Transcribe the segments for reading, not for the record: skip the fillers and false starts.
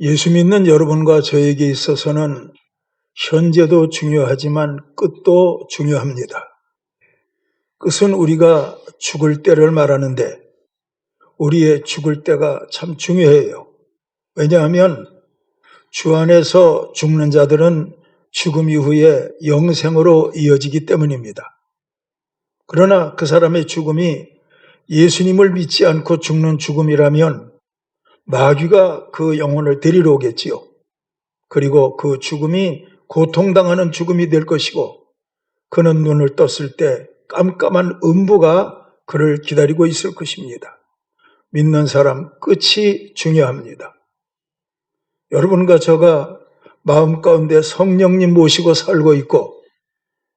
예수 믿는 여러분과 저에게 있어서는 현재도 중요하지만 끝도 중요합니다. 끝은 우리가 죽을 때를 말하는데 우리의 죽을 때가 참 중요해요. 왜냐하면 주 안에서 죽는 자들은 죽음 이후에 영생으로 이어지기 때문입니다. 그러나 그 사람의 죽음이 예수님을 믿지 않고 죽는 죽음이라면 마귀가 그 영혼을 데리러 오겠지요. 그리고 그 죽음이 고통당하는 죽음이 될 것이고 그는 눈을 떴을 때 깜깜한 음부가 그를 기다리고 있을 것입니다. 믿는 사람 끝이 중요합니다. 여러분과 저가 마음 가운데 성령님 모시고 살고 있고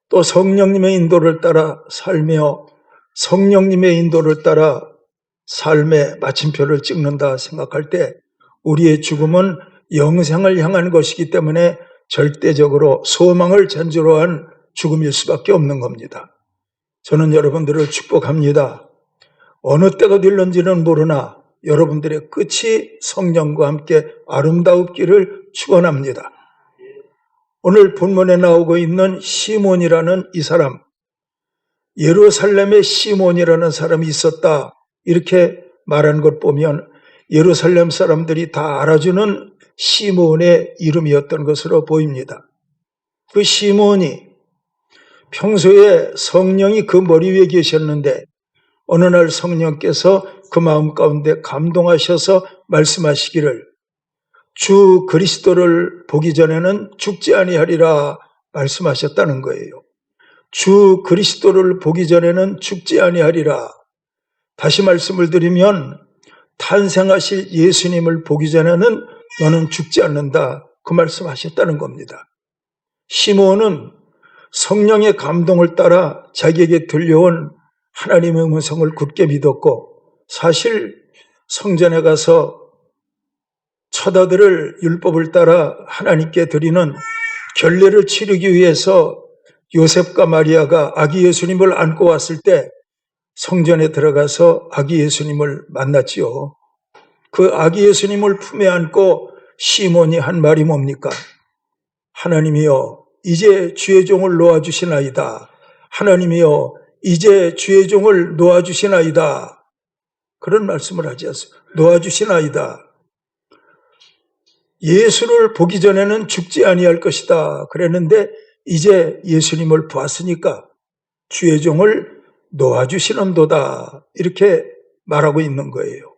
또 성령님의 인도를 따라 살며 성령님의 인도를 따라 삶의 마침표를 찍는다 생각할 때 우리의 죽음은 영생을 향한 것이기 때문에 절대적으로 소망을 전제로 한 죽음일 수밖에 없는 겁니다. 저는 여러분들을 축복합니다. 어느 때가 될런지는 모르나 여러분들의 끝이 성령과 함께 아름다웠기를 축원합니다. 오늘 본문에 나오고 있는 시몬이라는 이 사람, 예루살렘에 시몬이라는 사람이 있었다 이렇게 말한 것 보면 예루살렘 사람들이 다 알아주는 시몬의 이름이었던 것으로 보입니다. 그 시몬이 평소에 성령이 그 머리 위에 계셨는데 어느 날 성령께서 그 마음 가운데 감동하셔서 말씀하시기를 주 그리스도를 보기 전에는 죽지 아니하리라 말씀하셨다는 거예요. 주 그리스도를 보기 전에는 죽지 아니하리라. 다시 말씀을 드리면 탄생하실 예수님을 보기 전에는 너는 죽지 않는다. 그 말씀하셨다는 겁니다. 시몬은 성령의 감동을 따라 자기에게 들려온 하나님의 음성을 굳게 믿었고 사실 성전에 가서 첫 아들을 율법을 따라 하나님께 드리는 결례를 치르기 위해서 요셉과 마리아가 아기 예수님을 안고 왔을 때 성전에 들어가서 아기 예수님을 만났지요. 그 아기 예수님을 품에 안고 시몬이 한 말이 뭡니까? 하나님이여 이제 주의 종을 놓아주시나이다. 하나님이여 이제 주의 종을 놓아주시나이다. 그런 말씀을 하지 않습니까? 놓아주시나이다. 예수를 보기 전에는 죽지 아니할 것이다. 그랬는데 이제 예수님을 보았으니까 주의 종을 놓아주시는도다. 이렇게 말하고 있는 거예요.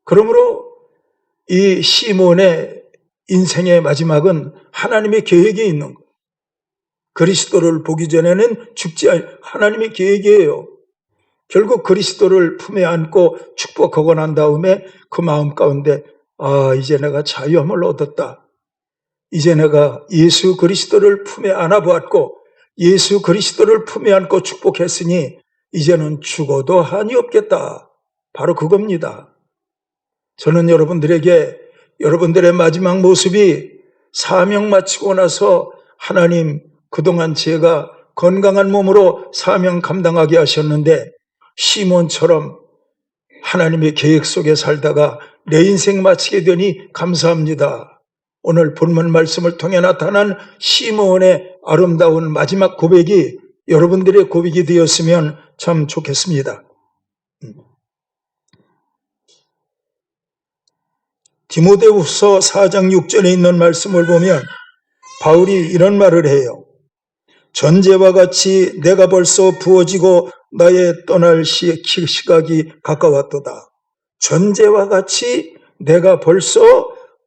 그러므로 이 시몬의 인생의 마지막은 하나님의 계획에 있는 거예요. 그리스도를 보기 전에는 죽지 않을 하나님의 계획이에요. 결국 그리스도를 품에 안고 축복하고 난 다음에 그 마음 가운데 이제 내가 자유함을 얻었다. 이제 내가 예수 그리스도를 품에 안아보았고 예수 그리스도를 품에 안고 축복했으니 이제는 죽어도 한이 없겠다. 바로 그겁니다. 저는 여러분들에게 여러분들의 마지막 모습이 사명 마치고 나서 하나님 그동안 제가 건강한 몸으로 사명 감당하게 하셨는데 시몬처럼 하나님의 계획 속에 살다가 내 인생 마치게 되니 감사합니다. 오늘 본문 말씀을 통해 나타난 시몬의 아름다운 마지막 고백이 여러분들의 고백이 되었으면 참 좋겠습니다. 디모데후서 4장 6절에 있는 말씀을 보면 바울이 이런 말을 해요. 전제와 같이 내가 벌써 부어지고 나의 떠날 시각이 가까웠도다. 전제와 같이 내가 벌써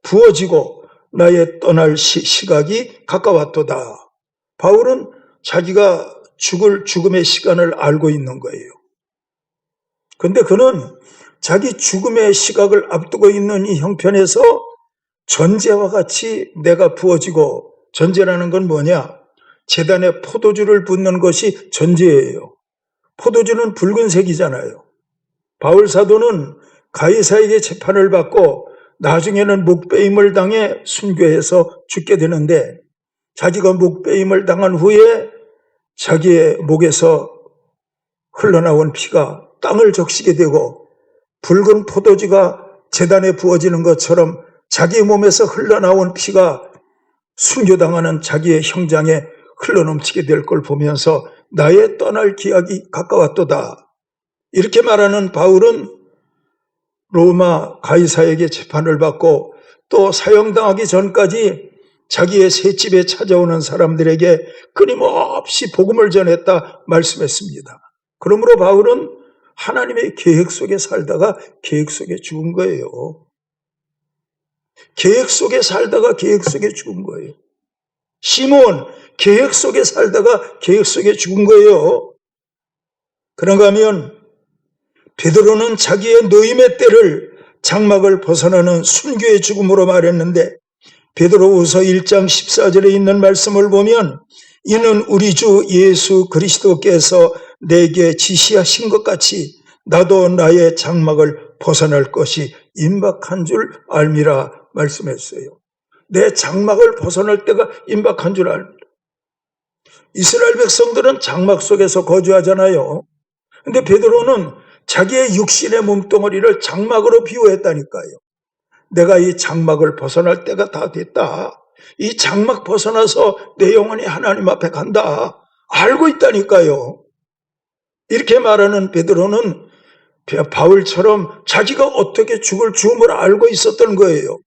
부어지고 나의 떠날 시각이 가까웠도다. 바울은 자기가 죽을 죽음의 시간을 알고 있는 거예요. 그런데 그는 자기 죽음의 시각을 앞두고 있는 이 형편에서 전제와 같이 내가 부어지고, 전제라는 건 뭐냐? 제단에 포도주를 붓는 것이 전제예요. 포도주는 붉은색이잖아요. 바울 사도는 가이사에게 재판을 받고 나중에는 목베임을 당해 순교해서 죽게 되는데 자기가 목베임을 당한 후에 자기의 목에서 흘러나온 피가 땅을 적시게 되고 붉은 포도주가 제단에 부어지는 것처럼 자기 몸에서 흘러나온 피가 순교당하는 자기의 형장에 흘러넘치게 될 걸 보면서 나의 떠날 기약이 가까웠도다. 이렇게 말하는 바울은 로마 가이사에게 재판을 받고 또 사형당하기 전까지 자기의 셋집에 찾아오는 사람들에게 끊임없이 복음을 전했다 말씀했습니다. 그러므로 바울은 하나님의 계획 속에 살다가 계획 속에 죽은 거예요. 계획 속에 살다가 계획 속에 죽은 거예요. 시몬, 계획 속에 살다가 계획 속에 죽은 거예요. 그런가 하면 베드로는 자기의 노임의 때를 장막을 벗어나는 순교의 죽음으로 말했는데 베드로후서 1장 14절에 있는 말씀을 보면 이는 우리 주 예수 그리스도께서 내게 지시하신 것 같이 나도 나의 장막을 벗어날 것이 임박한 줄 알미라 말씀했어요. 내 장막을 벗어날 때가 임박한 줄 압니다. 이스라엘 백성들은 장막 속에서 거주하잖아요. 근데 베드로는 자기의 육신의 몸뚱어리를 장막으로 비유했다니까요. 내가 이 장막을 벗어날 때가 다 됐다. 이 장막 벗어나서 내 영혼이 하나님 앞에 간다. 알고 있다니까요. 이렇게 말하는 베드로는 바울처럼 자기가 어떻게 죽을 죽음을 알고 있었던 거예요.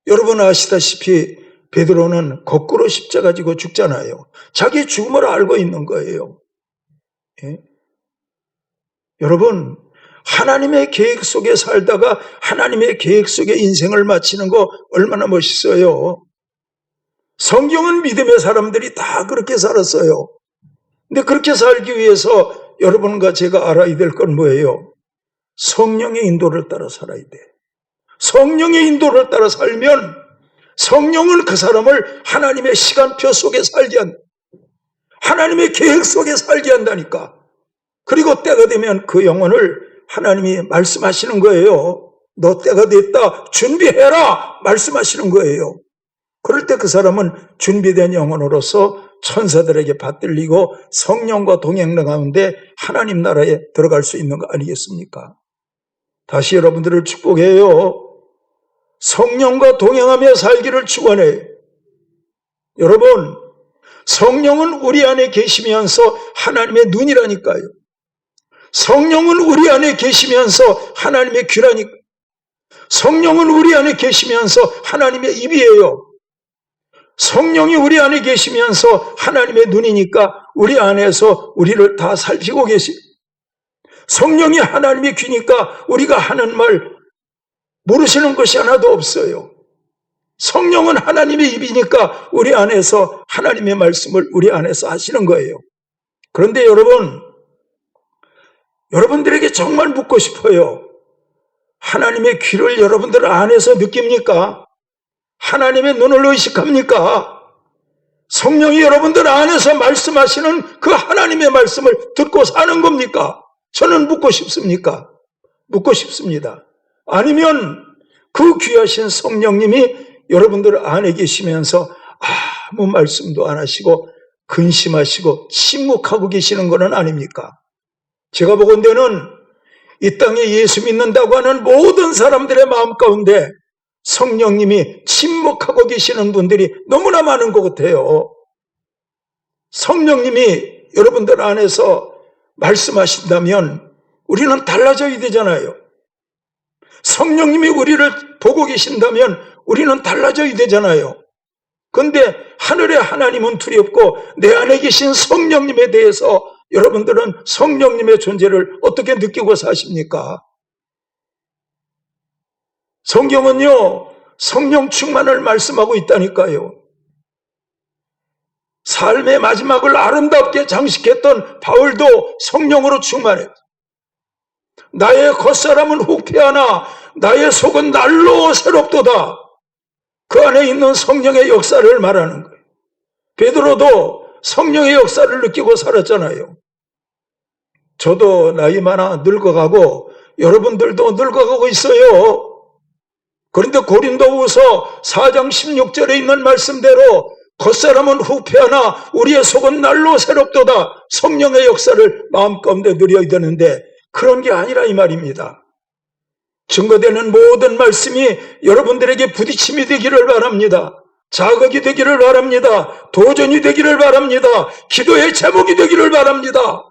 여러분 아시다시피 베드로는 거꾸로 십자가 지고 죽잖아요. 자기 죽음을 알고 있는 거예요. 예? 여러분, 하나님의 계획 속에 살다가 하나님의 계획 속에 인생을 마치는 거 얼마나 멋있어요. 성경은 믿음의 사람들이 다 그렇게 살았어요. 근데 그렇게 살기 위해서 여러분과 제가 알아야 될 건 뭐예요? 성령의 인도를 따라 살아야 돼. 성령의 인도를 따라 살면 성령은 그 사람을 하나님의 시간표 속에 살게 한다. 하나님의 계획 속에 살게 한다니까. 그리고 때가 되면 그 영혼을 하나님이 말씀하시는 거예요. 너 때가 됐다. 준비해라. 말씀하시는 거예요. 그럴 때 그 사람은 준비된 영혼으로서 천사들에게 받들리고 성령과 동행하는 가운데 하나님 나라에 들어갈 수 있는 거 아니겠습니까? 다시 여러분들을 축복해요. 성령과 동행하며 살기를 축원해요. 여러분, 성령은 우리 안에 계시면서 하나님의 눈이라니까요. 성령은 우리 안에 계시면서 하나님의 귀라니까. 성령은 우리 안에 계시면서 하나님의 입이에요. 성령이 우리 안에 계시면서 하나님의 눈이니까 우리 안에서 우리를 다 살피고 계시. 성령이 하나님의 귀니까 우리가 하는 말 모르시는 것이 하나도 없어요. 성령은 하나님의 입이니까 우리 안에서 하나님의 말씀을 우리 안에서 하시는 거예요. 그런데 여러분들에게 정말 묻고 싶어요. 하나님의 귀를 여러분들 안에서 느낍니까? 하나님의 눈을 의식합니까? 성령이 여러분들 안에서 말씀하시는 그 하나님의 말씀을 듣고 사는 겁니까? 저는 묻고 싶습니까? 묻고 싶습니다. 아니면 그 귀하신 성령님이 여러분들 안에 계시면서 아무 말씀도 안 하시고 근심하시고 침묵하고 계시는 것은 아닙니까? 제가 보건대는 이 땅에 예수 믿는다고 하는 모든 사람들의 마음 가운데 성령님이 침묵하고 계시는 분들이 너무나 많은 것 같아요. 성령님이 여러분들 안에서 말씀하신다면 우리는 달라져야 되잖아요. 성령님이 우리를 보고 계신다면 우리는 달라져야 되잖아요. 그런데 하늘의 하나님은 두렵고 내 안에 계신 성령님에 대해서 여러분들은 성령님의 존재를 어떻게 느끼고 사십니까? 성경은요, 성령 충만을 말씀하고 있다니까요. 삶의 마지막을 아름답게 장식했던 바울도 성령으로 충만했다. 나의 겉사람은 후패하나 나의 속은 날로 새롭도다. 그 안에 있는 성령의 역사를 말하는 거예요. 베드로도 성령의 역사를 느끼고 살았잖아요. 저도 나이 많아 늙어가고 여러분들도 늙어가고 있어요. 그런데 고린도후서 4장 16절에 있는 말씀대로 겉사람은 후패하나 우리의 속은 날로 새롭도다. 성령의 역사를 마음 가운데 누려야 되는데 그런 게 아니라 이 말입니다. 증거되는 모든 말씀이 여러분들에게 부딪힘이 되기를 바랍니다. 자극이 되기를 바랍니다. 도전이 되기를 바랍니다. 기도의 제목이 되기를 바랍니다.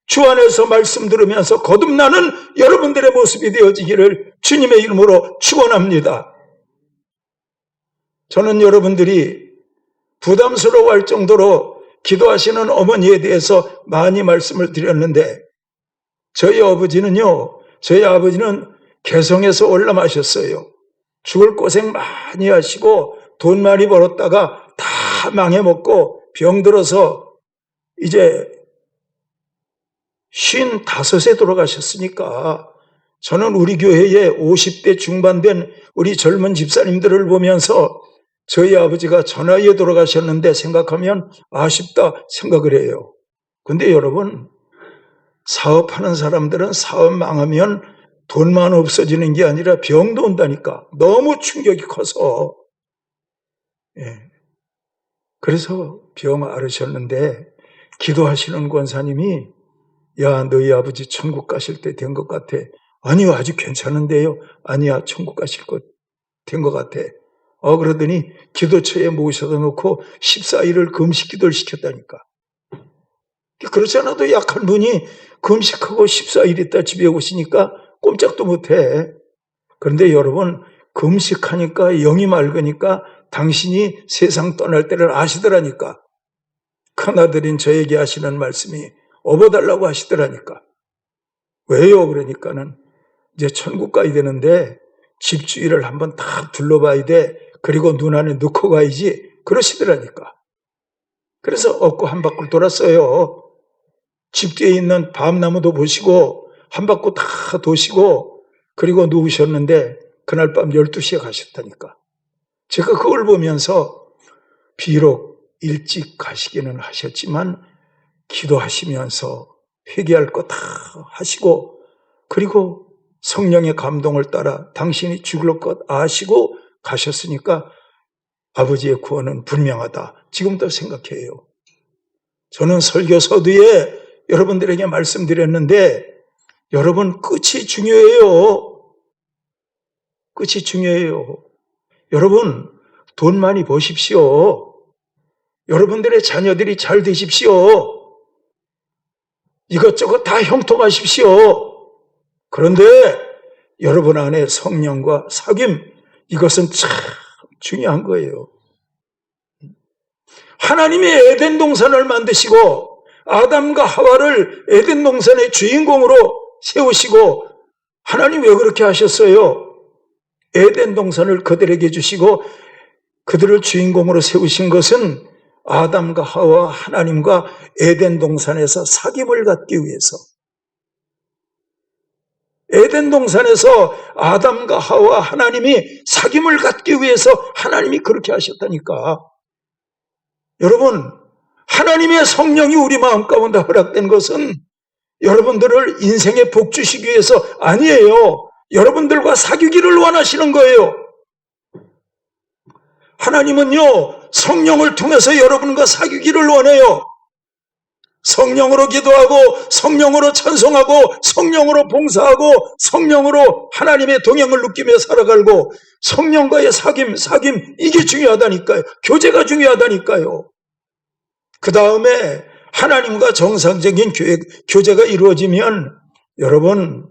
주 안에서 말씀 들으면서 거듭나는 여러분들의 모습이 되어지기를 주님의 이름으로 축원합니다. 저는 여러분들이 부담스러워할 정도로 기도하시는 어머니에 대해서 많이 말씀을 드렸는데 저희 아버지는 개성에서 월남하셨어요. 죽을 고생 많이 하시고 돈 많이 벌었다가 다 망해먹고 병들어서 이제 55세 돌아가셨으니까 저는 우리 교회에 50대 중반 된 우리 젊은 집사님들을 보면서 저희 아버지가 전화위에 돌아가셨는데 생각하면 아쉽다 생각을 해요. 근데 여러분, 사업하는 사람들은 사업 망하면 돈만 없어지는 게 아니라 병도 온다니까. 너무 충격이 커서. 그래서 병 앓으셨는데 기도하시는 권사님이 야, 너희 아버지 천국 가실 때 된 것 같아. 아니요, 아직 괜찮은데요. 아니야, 천국 가실 것 된 것 같아. 그러더니 기도처에 모셔다 놓고 14일을 금식 기도를 시켰다니까. 그렇지 않아도 약한 분이 금식하고 14일 있다 집에 오시니까 꼼짝도 못해. 그런데 여러분, 금식하니까 영이 맑으니까 당신이 세상 떠날 때를 아시더라니까. 큰아들인 저에게 하시는 말씀이 업어달라고 하시더라니까. 왜요? 그러니까는 이제 천국 가야 되는데 집주위를 한번 다 둘러봐야 돼. 그리고 눈 안에 넣고 가야지. 그러시더라니까. 그래서 업고 한 바퀴 돌았어요. 집 뒤에 있는 밤나무도 보시고 한 바퀴 다 도시고 그리고 누우셨는데 그날 밤 12시에 가셨다니까. 제가 그걸 보면서 비록 일찍 가시기는 하셨지만 기도하시면서 회개할 거 다 하시고 그리고 성령의 감동을 따라 당신이 죽을 것 아시고 가셨으니까 아버지의 구원은 분명하다. 지금도 생각해요. 저는 설교 서두에 여러분들에게 말씀드렸는데 여러분 끝이 중요해요. 끝이 중요해요. 여러분 돈 많이 버십시오. 여러분들의 자녀들이 잘 되십시오. 이것저것 다 형통하십시오. 그런데 여러분 안에 성령과 사귐 이것은 참 중요한 거예요. 하나님이 에덴 동산을 만드시고 아담과 하와를 에덴 동산의 주인공으로 세우시고 하나님 왜 그렇게 하셨어요? 에덴 동산을 그들에게 주시고 그들을 주인공으로 세우신 것은 아담과 하와 하나님과 에덴 동산에서 사귐을 갖기 위해서 에덴 동산에서 아담과 하와 하나님이 사귐을 갖기 위해서 하나님이 그렇게 하셨다니까. 여러분 하나님의 성령이 우리 마음 가운데 허락된 것은 여러분들을 인생에 복 주시기 위해서 아니에요. 여러분들과 사귀기를 원하시는 거예요. 하나님은요 성령을 통해서 여러분과 사귀기를 원해요. 성령으로 기도하고 성령으로 찬송하고 성령으로 봉사하고 성령으로 하나님의 동행을 느끼며 살아가고 성령과의 사귐 이게 중요하다니까요. 교제가 중요하다니까요. 그 다음에 하나님과 정상적인 교제가 이루어지면 여러분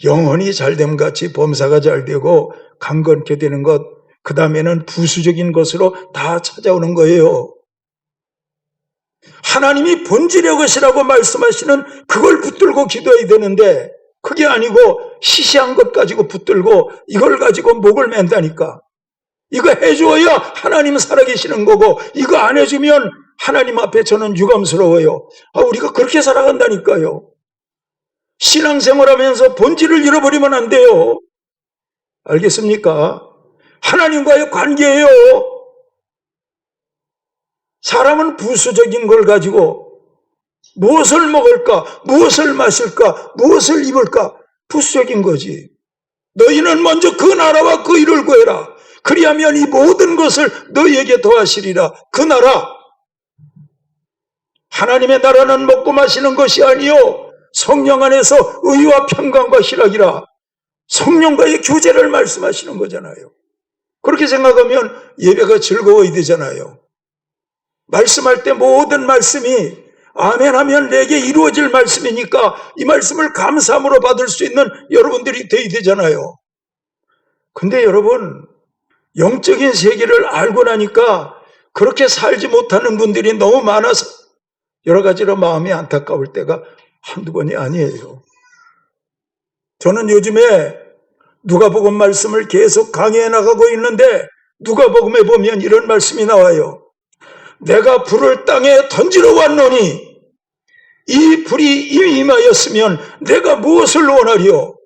영혼이 잘됨 같이 범사가 잘 되고 강건케 되는 것, 그 다음에는 부수적인 것으로 다 찾아오는 거예요. 하나님이 본질의 것이라고 말씀하시는 그걸 붙들고 기도해야 되는데 그게 아니고 시시한 것 가지고 붙들고 이걸 가지고 목을 맨다니까. 이거 해줘야 하나님 살아계시는 거고 이거 안 해주면 하나님 앞에 저는 유감스러워요. 우리가 그렇게 살아간다니까요. 신앙생활하면서 본질을 잃어버리면 안 돼요. 알겠습니까? 하나님과의 관계예요. 사람은 부수적인 걸 가지고 무엇을 먹을까, 무엇을 마실까, 무엇을 입을까 부수적인 거지. 너희는 먼저 그 나라와 그 일을 구해라. 그리하면 이 모든 것을 너희에게 더하시리라. 그 나라, 하나님의 나라는 먹고 마시는 것이 아니요 성령 안에서 의와 평강과 희락이라. 성령과의 교제를 말씀하시는 거잖아요. 그렇게 생각하면 예배가 즐거워야 되잖아요. 말씀할 때 모든 말씀이 아멘 하면 내게 이루어질 말씀이니까 이 말씀을 감사함으로 받을 수 있는 여러분들이 되어야 되잖아요. 근데 여러분, 영적인 세계를 알고 나니까 그렇게 살지 못하는 분들이 너무 많아서 여러 가지로 마음이 안타까울 때가 한두 번이 아니에요. 저는 요즘에 누가복음 말씀을 계속 강의해 나가고 있는데 누가복음에 보면 이런 말씀이 나와요. 내가 불을 땅에 던지러 왔노니 이 불이 이미 임하였으면 내가 무엇을 원하리요?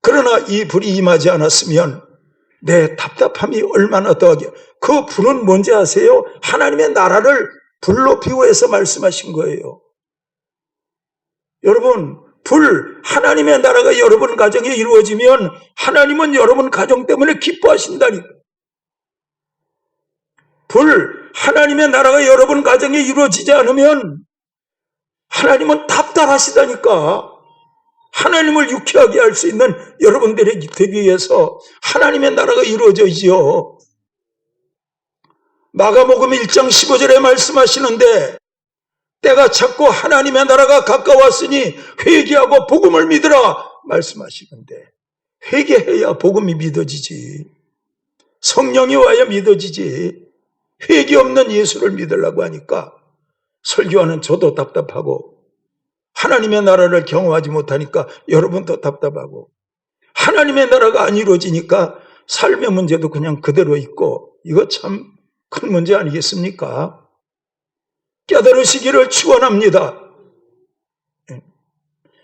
그러나 이 불이 임하지 않았으면 내 답답함이 얼마나 더하게. 그 불은 뭔지 아세요? 하나님의 나라를 불로 비유해서 말씀하신 거예요. 여러분, 하나님의 나라가 여러분 가정에 이루어지면 하나님은 여러분 가정 때문에 기뻐하신다니까. 하나님의 나라가 여러분 가정에 이루어지지 않으면 하나님은 답답하시다니까. 하나님을 유쾌하게 할 수 있는 여러분들이 되기 위해서 하나님의 나라가 이루어져야지요. 마가복음 1장 15절에 말씀하시는데 때가 찼고 하나님의 나라가 가까웠으니 회개하고 복음을 믿으라 말씀하시는데 회개해야 복음이 믿어지지. 성령이 와야 믿어지지. 회개 없는 예수를 믿으려고 하니까 설교하는 저도 답답하고 하나님의 나라를 경험하지 못하니까 여러분도 답답하고 하나님의 나라가 안 이루어지니까 삶의 문제도 그냥 그대로 있고 이거 참 큰 문제 아니겠습니까? 깨달으시기를 축원합니다.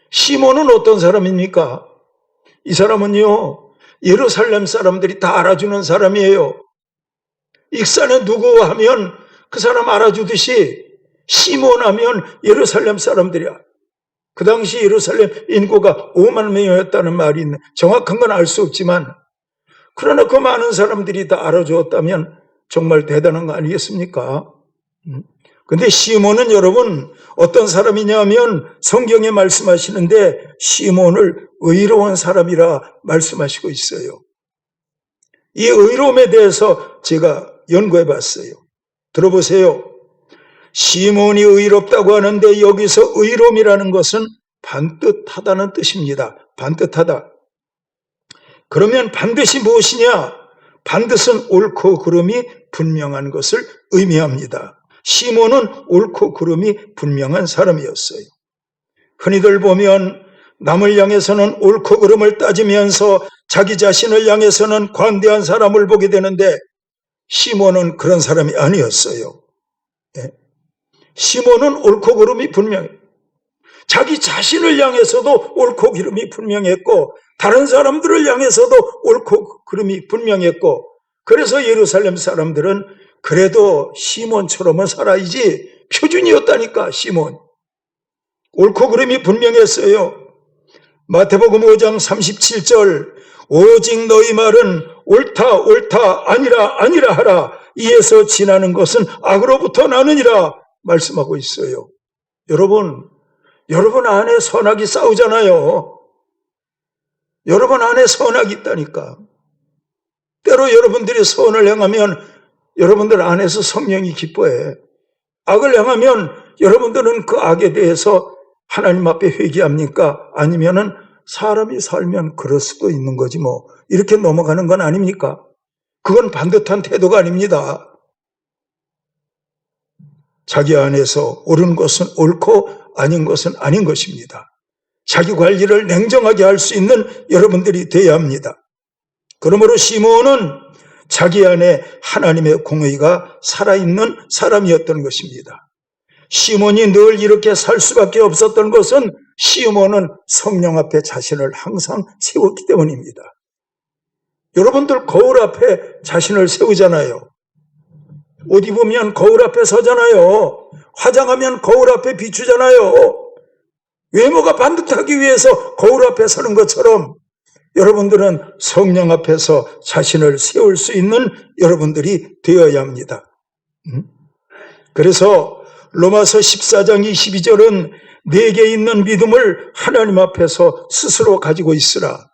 시몬은 어떤 사람입니까? 이 사람은요, 예루살렘 사람들이 다 알아주는 사람이에요. 익산에 누구 하면 그 사람 알아주듯이 시몬 하면 예루살렘 사람들이야. 그 당시 예루살렘 인구가 5만 명이었다는 말이 있네. 정확한 건 알 수 없지만 그러나 그 많은 사람들이 다 알아주었다면 정말 대단한 거 아니겠습니까? 근데 시몬은 여러분 어떤 사람이냐면 성경에 말씀하시는데 시몬을 의로운 사람이라 말씀하시고 있어요. 이 의로움에 대해서 제가 연구해 봤어요. 들어보세요. 시몬이 의롭다고 하는데 여기서 의로움이라는 것은 반듯하다는 뜻입니다. 반듯하다. 그러면 반드시 무엇이냐? 반드시는 옳고 그름이 분명한 것을 의미합니다. 시몬은 옳고 그름이 분명한 사람이었어요. 흔히들 보면 남을 향해서는 옳고 그름을 따지면서 자기 자신을 향해서는 관대한 사람을 보게 되는데 시몬은 그런 사람이 아니었어요. 시몬은 옳고 그름이 분명해요. 자기 자신을 향해서도 옳고 그름이 분명했고 다른 사람들을 향해서도 옳고 그름이 분명했고 그래서 예루살렘 사람들은 그래도 시몬처럼은 살아야지 표준이었다니까. 시몬 옳고 그름이 분명했어요. 마태복음 5장 37절 오직 너희 말은 옳다 옳다 아니라 아니라 하라 이에서 지나는 것은 악으로부터 나느니라 말씀하고 있어요. 여러분 안에 선악이 싸우잖아요. 여러분 안에 선악이 있다니까. 때로 여러분들이 선을 행하면 여러분들 안에서 성령이 기뻐해. 악을 행하면 여러분들은 그 악에 대해서 하나님 앞에 회개합니까? 아니면은 사람이 살면 그럴 수도 있는 거지 뭐 이렇게 넘어가는 건 아닙니까? 그건 반듯한 태도가 아닙니다. 자기 안에서 옳은 것은 옳고 아닌 것은 아닌 것입니다. 자기 관리를 냉정하게 할 수 있는 여러분들이 되어야 합니다. 그러므로 시몬은 자기 안에 하나님의 공의가 살아있는 사람이었던 것입니다. 시몬이 늘 이렇게 살 수밖에 없었던 것은 시몬은 성령 앞에 자신을 항상 세웠기 때문입니다. 여러분들 거울 앞에 자신을 세우잖아요. 옷 입으면 거울 앞에 서잖아요. 화장하면 거울 앞에 비추잖아요. 외모가 반듯하기 위해서 거울 앞에 서는 것처럼 여러분들은 성령 앞에서 자신을 세울 수 있는 여러분들이 되어야 합니다. 그래서 로마서 14장 22절은 내게 있는 믿음을 하나님 앞에서 스스로 가지고 있으라.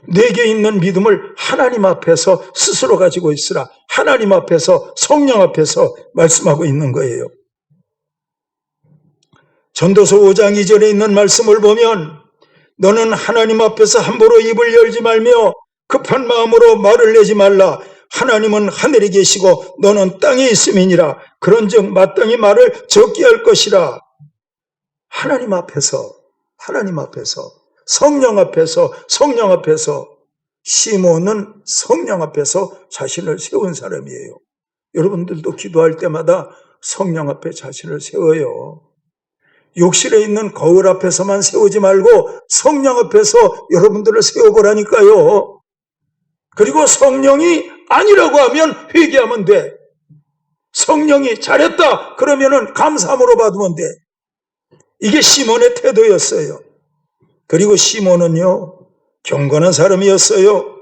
내게 있는 믿음을 하나님 앞에서 스스로 가지고 있으라. 하나님 앞에서, 성령 앞에서 말씀하고 있는 거예요. 전도서 5장 2절에 있는 말씀을 보면 너는 하나님 앞에서 함부로 입을 열지 말며 급한 마음으로 말을 내지 말라. 하나님은 하늘에 계시고 너는 땅에 있음이니라. 그런즉 마땅히 말을 적게 할 것이라. 하나님 앞에서, 성령 앞에서 시몬은 성령 앞에서 자신을 세운 사람이에요. 여러분들도 기도할 때마다 성령 앞에 자신을 세워요. 욕실에 있는 거울 앞에서만 세우지 말고 성령 앞에서 여러분들을 세워보라니까요. 그리고 성령이 아니라고 하면 회개하면 돼. 성령이 잘했다 그러면은 감사함으로 받으면 돼. 이게 시몬의 태도였어요. 그리고 시몬은요, 경건한 사람이었어요.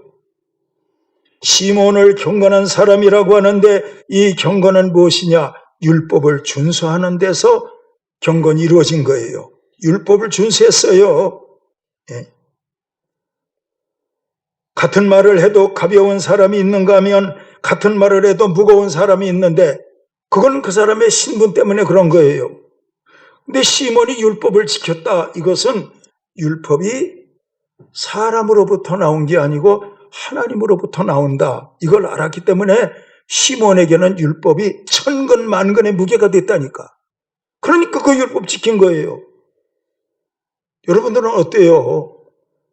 시몬을 경건한 사람이라고 하는데 이 경건은 무엇이냐? 율법을 준수하는 데서 경건이 이루어진 거예요. 율법을 준수했어요. 예. 같은 말을 해도 가벼운 사람이 있는가 하면 같은 말을 해도 무거운 사람이 있는데 그건 그 사람의 신분 때문에 그런 거예요. 근데 시몬이 율법을 지켰다. 이것은 율법이 사람으로부터 나온 게 아니고 하나님으로부터 나온다. 이걸 알았기 때문에 시몬에게는 율법이 천근 만근의 무게가 됐다니까. 그러니까 그 율법 지킨 거예요. 여러분들은 어때요?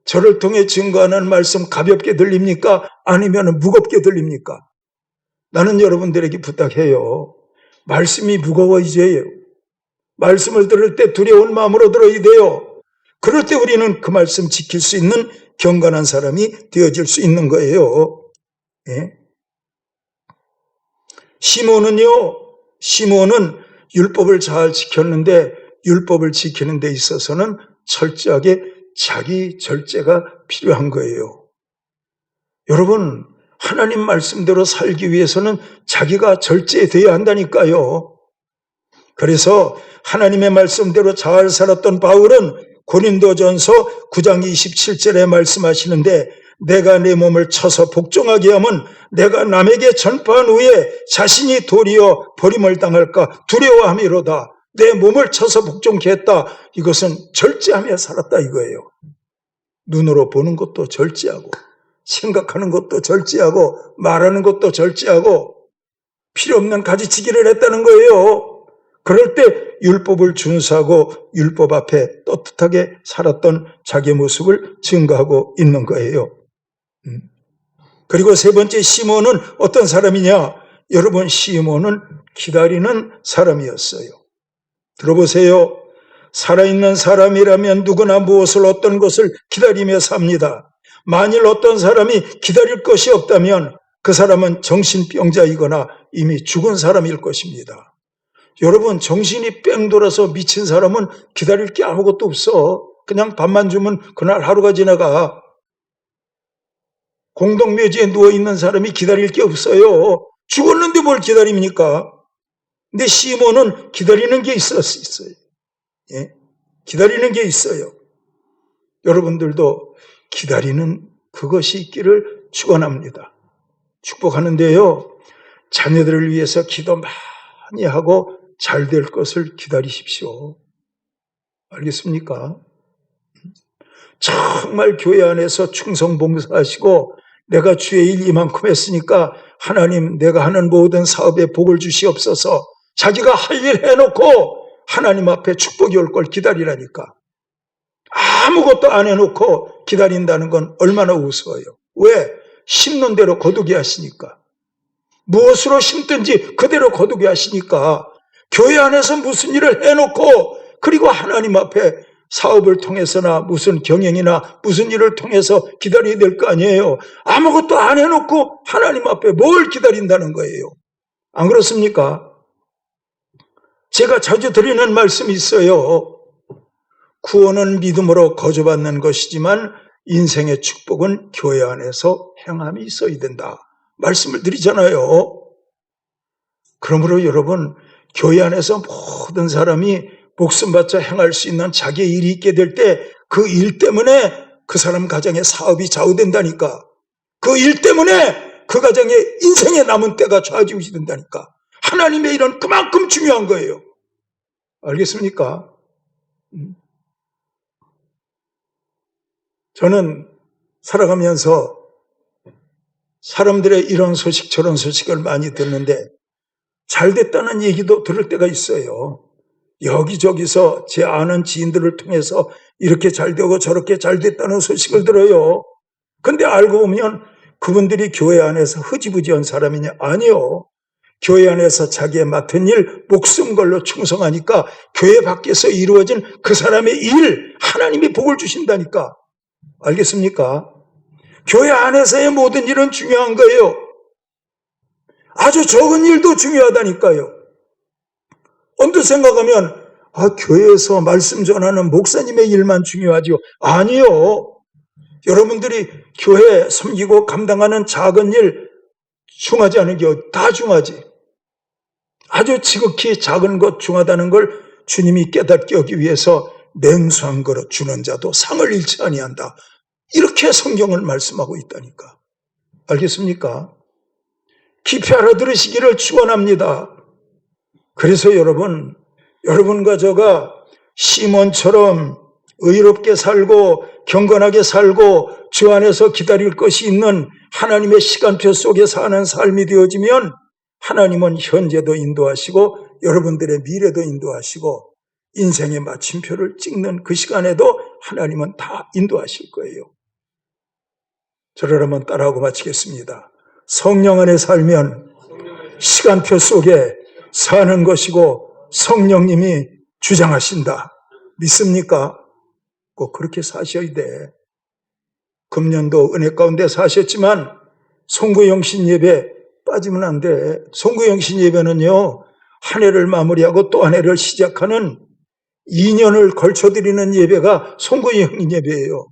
저를 통해 증거하는 말씀 가볍게 들립니까? 아니면 무겁게 들립니까? 나는 여러분들에게 부탁해요. 말씀이 무거워져요. 말씀을 들을 때 두려운 마음으로 들어야 돼요. 그럴 때 우리는 그 말씀 지킬 수 있는 경건한 사람이 되어질 수 있는 거예요. 예? 시몬은 율법을 잘 지켰는데 율법을 지키는 데 있어서는 철저하게 자기 절제가 필요한 거예요. 여러분, 하나님 말씀대로 살기 위해서는 자기가 절제되어야 한다니까요. 그래서 하나님의 말씀대로 잘 살았던 바울은 고린도전서 9장 27절에 말씀하시는데 내가 내 몸을 쳐서 복종하게 하면 내가 남에게 전파한 후에 자신이 도리어 버림을 당할까 두려워함이로다. 내 몸을 쳐서 복종케 했다. 이것은 절제하며 살았다 이거예요. 눈으로 보는 것도 절제하고 생각하는 것도 절제하고 말하는 것도 절제하고 필요 없는 가지치기를 했다는 거예요. 그럴 때 율법을 준수하고 율법 앞에 떳떳하게 살았던 자기의 모습을 증거하고 있는 거예요. 그리고 세 번째 시몬은 어떤 사람이냐? 여러분, 시몬은 기다리는 사람이었어요. 들어보세요. 살아있는 사람이라면 누구나 무엇을 어떤 것을 기다리며 삽니다. 만일 어떤 사람이 기다릴 것이 없다면 그 사람은 정신병자이거나 이미 죽은 사람일 것입니다. 여러분, 정신이 뺑 돌아서 미친 사람은 기다릴 게 아무것도 없어. 그냥 밥만 주면 그날 하루가 지나가. 공동묘지에 누워있는 사람이 기다릴 게 없어요. 죽었는데 뭘 기다립니까? 근데 시몬은 기다리는 게 있었어요. 예? 기다리는 게 있어요. 여러분들도 기다리는 그것이 있기를 축원합니다. 축복하는데요. 자녀들을 위해서 기도 많이 하고 잘 될 것을 기다리십시오. 알겠습니까? 정말 교회 안에서 충성봉사하시고 내가 주의 일 이만큼 했으니까 하나님 내가 하는 모든 사업에 복을 주시옵소서. 자기가 할 일 해놓고 하나님 앞에 축복이 올 걸 기다리라니까. 아무것도 안 해놓고 기다린다는 건 얼마나 우스워요. 왜? 심는 대로 거두게 하시니까. 무엇으로 심든지 그대로 거두게 하시니까. 교회 안에서 무슨 일을 해놓고 그리고 하나님 앞에 사업을 통해서나 무슨 경영이나 무슨 일을 통해서 기다려야 될 거 아니에요. 아무것도 안 해놓고 하나님 앞에 뭘 기다린다는 거예요. 안 그렇습니까? 제가 자주 드리는 말씀이 있어요. 구원은 믿음으로 거저받는 것이지만 인생의 축복은 교회 안에서 행함이 있어야 된다. 말씀을 드리잖아요. 그러므로 여러분, 교회 안에서 모든 사람이 목숨 바쳐 행할 수 있는 자기의 일이 있게 될 때 그 일 때문에 그 사람 가정의 사업이 좌우된다니까. 그 일 때문에 그 가정의 인생에 남은 때가 좌지우지 된다니까. 하나님의 일은 그만큼 중요한 거예요. 알겠습니까? 저는 살아가면서 사람들의 이런 소식 저런 소식을 많이 듣는데 잘 됐다는 얘기도 들을 때가 있어요. 여기저기서 제 아는 지인들을 통해서 이렇게 잘 되고 저렇게 잘 됐다는 소식을 들어요. 근데 알고 보면 그분들이 교회 안에서 흐지부지한 사람이냐? 아니요. 교회 안에서 자기의 맡은 일 목숨 걸로 충성하니까 교회 밖에서 이루어진 그 사람의 일 하나님이 복을 주신다니까. 알겠습니까? 교회 안에서의 모든 일은 중요한 거예요. 아주 적은 일도 중요하다니까요. 언뜻 생각하면 교회에서 말씀 전하는 목사님의 일만 중요하죠. 아니요. 여러분들이 교회 섬기고 감당하는 작은 일 중하지 않은 게 다 중하지. 아주 지극히 작은 것 중하다는 걸 주님이 깨닫게 하기 위해서 냉수한 그릇 주는 자도 상을 잃지 아니한다. 이렇게 성경을 말씀하고 있다니까. 알겠습니까? 깊이 알아들으시기를 축원합니다. 그래서 여러분과 저가 시몬처럼 의롭게 살고 경건하게 살고 주 안에서 기다릴 것이 있는 하나님의 시간표 속에 사는 삶이 되어지면 하나님은 현재도 인도하시고 여러분들의 미래도 인도하시고 인생의 마침표를 찍는 그 시간에도 하나님은 다 인도하실 거예요. 저를 한번 따라하고 마치겠습니다. 성령 안에 살면 시간표 속에 사는 것이고 성령님이 주장하신다. 믿습니까? 꼭 그렇게 사셔야 돼. 금년도 은혜 가운데 사셨지만 송구영신 예배 빠지면 안 돼. 송구영신 예배는요, 한 해를 마무리하고 또 한 해를 시작하는 2년을 걸쳐드리는 예배가 송구영신 예배예요.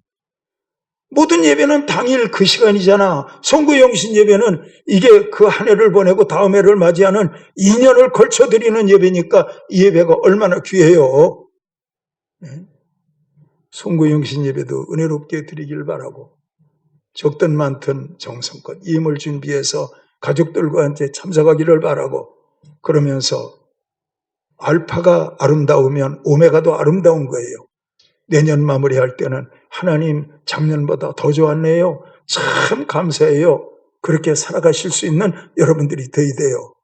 모든 예배는 당일 그 시간이잖아. 송구영신 예배는 이게 그 한 해를 보내고 다음 해를 맞이하는 2년을 걸쳐드리는 예배니까 이 예배가 얼마나 귀해요. 송구영신 예배도 은혜롭게 드리길 바라고 적든 많든 정성껏 임을 준비해서 가족들과 함께 참석하기를 바라고 그러면서 알파가 아름다우면 오메가도 아름다운 거예요. 내년 마무리할 때는 하나님 작년보다 더 좋았네요. 참 감사해요. 그렇게 살아가실 수 있는 여러분들이 되어야 돼요.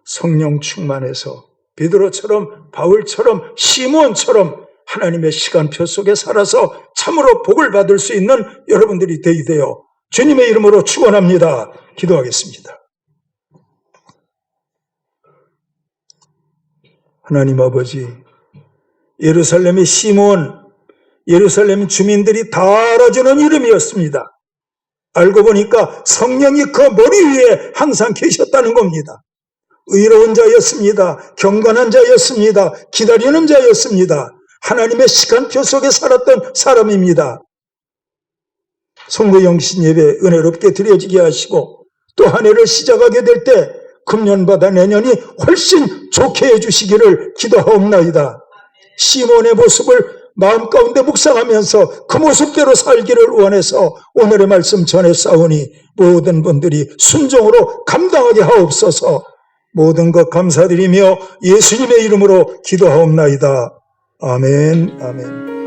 성령 충만해서 베드로처럼 바울처럼 시몬처럼 하나님의 시간표 속에 살아서 참으로 복을 받을 수 있는 여러분들이 되어야 돼요. 주님의 이름으로 축원합니다. 기도하겠습니다. 하나님 아버지, 예루살렘의 시몬, 예루살렘 주민들이 다 알아주는 이름이었습니다. 알고 보니까 성령이 그 머리 위에 항상 계셨다는 겁니다. 의로운 자였습니다. 경건한 자였습니다. 기다리는 자였습니다. 하나님의 시간표 속에 살았던 사람입니다. 송구영신 예배 은혜롭게 드려지게 하시고 또 한 해를 시작하게 될 때 금년보다 내년이 훨씬 좋게 해주시기를 기도하옵나이다. 시몬의 모습을 마음 가운데 묵상하면서 그 모습대로 살기를 원해서 오늘의 말씀 전했사오니 모든 분들이 순종으로 감당하게 하옵소서. 모든 것 감사드리며 예수님의 이름으로 기도하옵나이다. 아멘, 아멘.